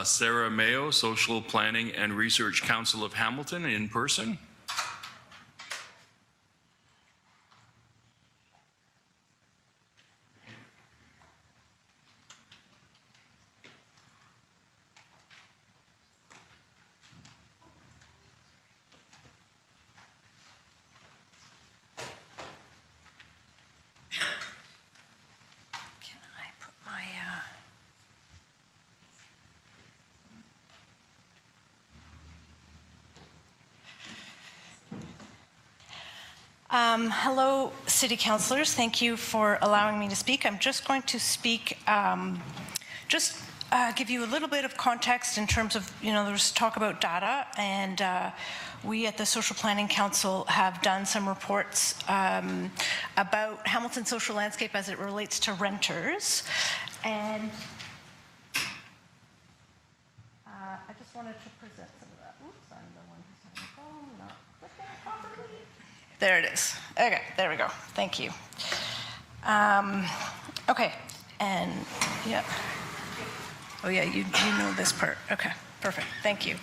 Sara Mayo, Social Planning and Research Council of Hamilton, in person. Hello, City Councillors. Thank you for allowing me to speak. I'm just going to speak, give you a little bit of context in terms of, there's talk about data, and we at the Social Planning Council have done some reports about Hamilton's social landscape as it relates to renters. And I just wanted to present some of that. Oops, I'm the one who's on the phone, not clicking properly. There it is. Okay, there we go. Thank you. Okay, and yeah. Oh yeah, you know this part. Okay, perfect. Thank you.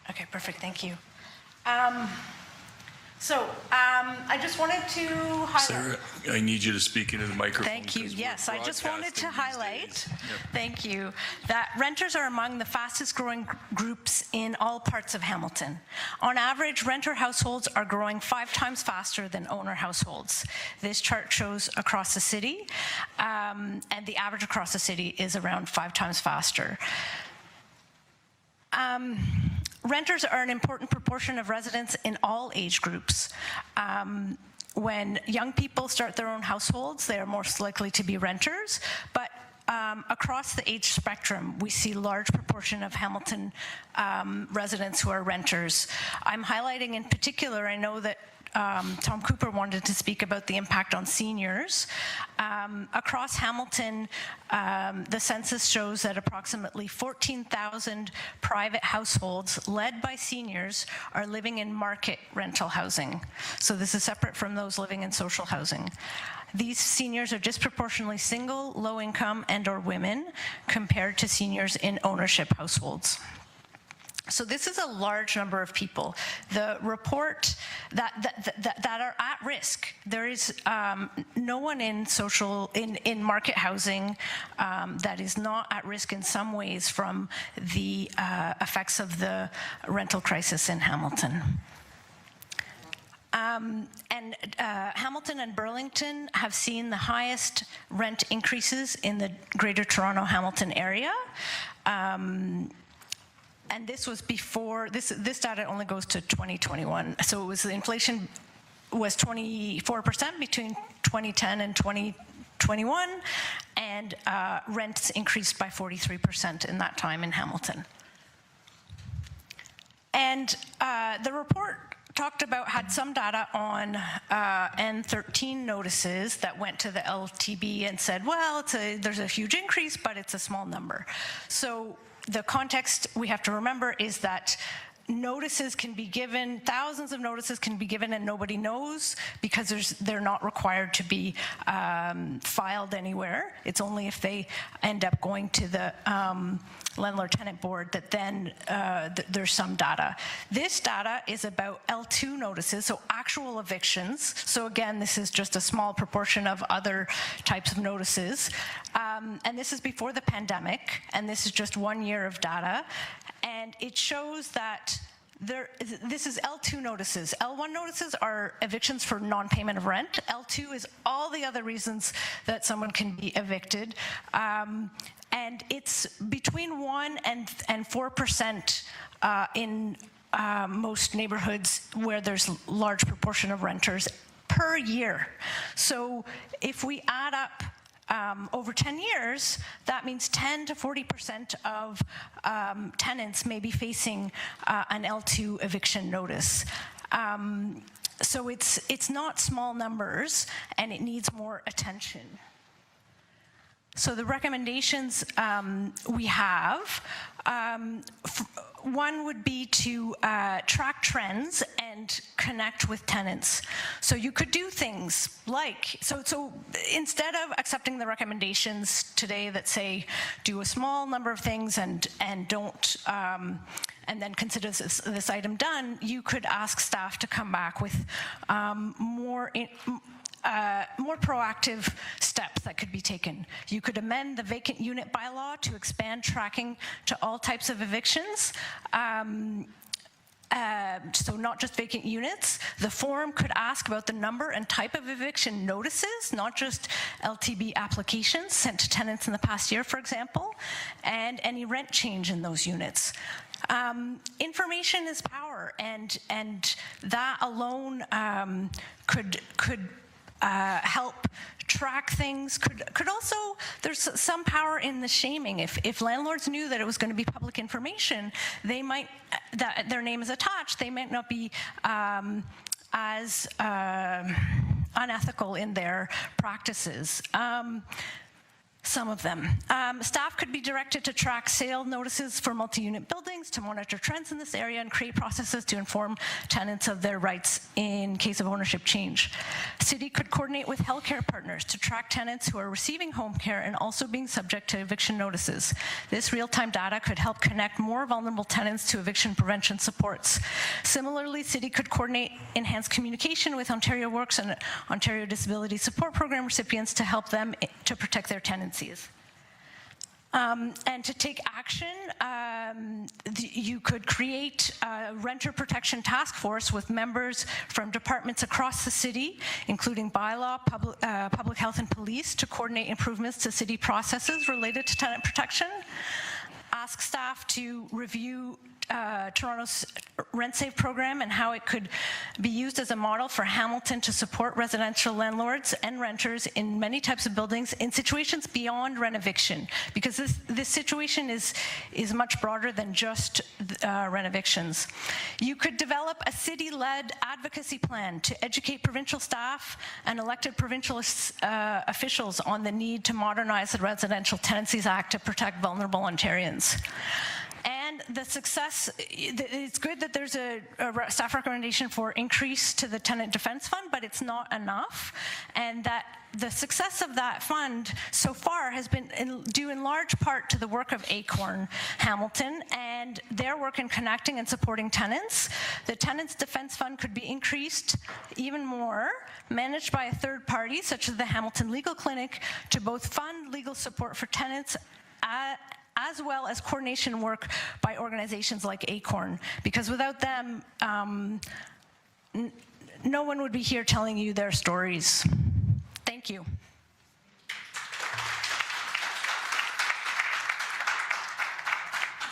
Okay, perfect. Thank you. I just wanted to highlight. Sarah, I need you to speak into the microphone. Thank you. Yes, I just wanted to highlight, thank you, that renters are among the fastest growing groups in all parts of Hamilton. On average, renter households are growing 5 times faster than owner households. This chart shows across the city, and the average across the city is around 5 times faster. Renters are an important proportion of residents in all age groups. When young people start their own households, they are most likely to be renters, but across the age spectrum, we see a large proportion of Hamilton residents who are renters. I'm highlighting in particular, I know that Tom Cooper wanted to speak about the impact on seniors. Across Hamilton, the census shows that approximately 14,000 private households led by seniors are living in market rental housing. So this is separate from those living in social housing. These seniors are disproportionately single, low income, and/or women compared to seniors in ownership households. So this is a large number of people. The report that are at risk. There is no one in market housing that is not at risk in some ways from the effects of the rental crisis in Hamilton. Hamilton and Burlington have seen the highest rent increases in the Greater Toronto Hamilton area. And this was before, this data only goes to 2021. So it was, the inflation was 24% between 2010 and 2021, and rents increased by 43% in that time in Hamilton. And the report had some data on N13 notices that went to the LTB and said, well, there's a huge increase, but it's a small number. So the context we have to remember is that notices can be given, thousands of notices can be given, and nobody knows because they're not required to be filed anywhere. It's only if they end up going to the landlord-tenant board that then there's some data. This data is about L2 notices, so actual evictions. So again, this is just a small proportion of other types of notices. And this is before the pandemic, and this is just 1 year of data. And it shows that this is L2 notices. L1 notices are evictions for non-payment of rent. L2 is all the other reasons that someone can be evicted. And it's between 1% and 4% in most neighborhoods where there's large proportion of renters per year. So if we add up over 10 years, that means 10 to 40% of tenants may be facing an L2 eviction notice. So it's not small numbers, and it needs more attention. So the recommendations we have, one would be to track trends and connect with tenants. So you could do things like, so instead of accepting the recommendations today that say do a small number of things and don't, and then consider this item done, you could ask staff to come back with more proactive steps that could be taken. You could amend the vacant unit bylaw to expand tracking to all types of evictions. So not just vacant units. The forum could ask about the number and type of eviction notices, not just LTB applications sent to tenants in the past year, for example, and any rent change in those units. Information is power, and that alone could help track things. Could also, there's some power in the shaming. If landlords knew that it was going to be public information, they might, that their name is attached, they might not be as unethical in their practices. Some of them. Staff could be directed to track sale notices for multi-unit buildings, to monitor trends in this area, and create processes to inform tenants of their rights in case of ownership change. City could coordinate with healthcare partners to track tenants who are receiving home care and also being subject to eviction notices. This real-time data could help connect more vulnerable tenants to eviction prevention supports. Similarly, City could coordinate enhanced communication with Ontario Works and Ontario Disability Support Program recipients to help them to protect their tenants. And to take action, you could create a renter protection task force with members from departments across the city, including bylaw, public health, and police, to coordinate improvements to city processes related to tenant protection. Ask staff to review Toronto's Rent Save program and how it could be used as a model for Hamilton to support residential landlords and renters in many types of buildings in situations beyond rent eviction, because this situation is much broader than just rent evictions. You could develop a city-led advocacy plan to educate provincial staff and elected provincial officials on the need to modernize the Residential Tenancies Act to protect vulnerable Ontarians. And the success, it's good that there's a staff recommendation for increase to the Tenant Defense Fund, but it's not enough. And that the success of that fund so far has been due in large part to the work of Acorn Hamilton and their work in connecting and supporting tenants. The Tenants Defense Fund could be increased even more, managed by a third party, such as the Hamilton Legal Clinic, to both fund legal support for tenants as well as coordination work by organizations like Acorn, because without them, no one would be here telling you their stories. Thank you.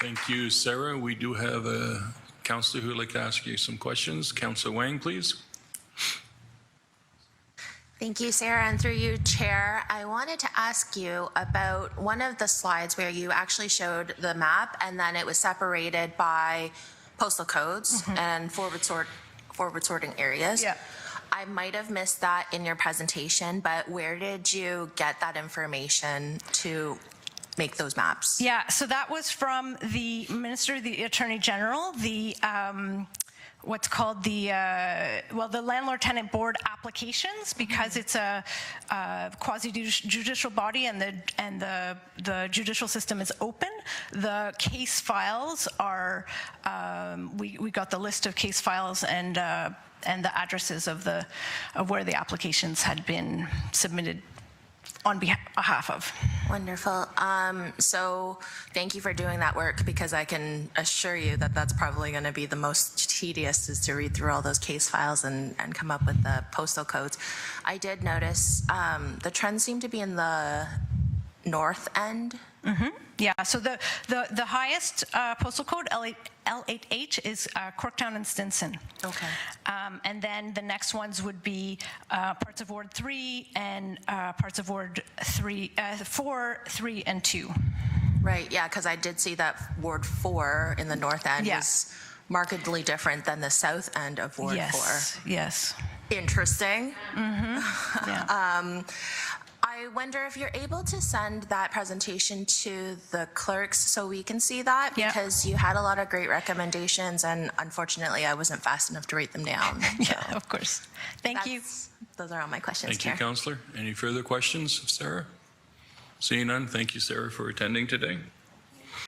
Thank you, Sarah. We do have a councillor who would like to ask you some questions. Councillor Wang, please. Thank you, Sarah, and through you, Chair. I wanted to ask you about one of the slides where you actually showed the map and then it was separated by postal codes and forward sorting areas. Yeah. I might have missed that in your presentation, but where did you get that information to make those maps? Yeah, so that was from the Minister, the Attorney General, the what's called the the Landlord Tenant Board applications, because it's a quasi-judicial body and the judicial system is open. The case files are we got the list of case files and the addresses of where the applications had been submitted on behalf of. Wonderful. So thank you for doing that work, because I can assure you that that's probably going to be the most tedious, is to read through all those case files and come up with the postal codes. I did notice the trends seem to be in the north end. Yeah, so the highest postal code, L8H, is Corktown and Stinson. Okay. And then the next ones would be parts of Ward 3 and parts of Ward 4, 3, and 2. Right, yeah, because I did see that Ward 4 in the north end is markedly different than the south end of Ward 4. Yes. Interesting. Yeah. I I wonder if you're able to send that presentation to the clerks so we can see that, Yeah. because you had a lot of great recommendations, and unfortunately, I wasn't fast enough to write them down. Yeah, of course. Thank you. Those are all my questions, Thank you, Chair. Councillor. Any further questions of Sarah? Seeing none, thank you, Sarah, for attending today.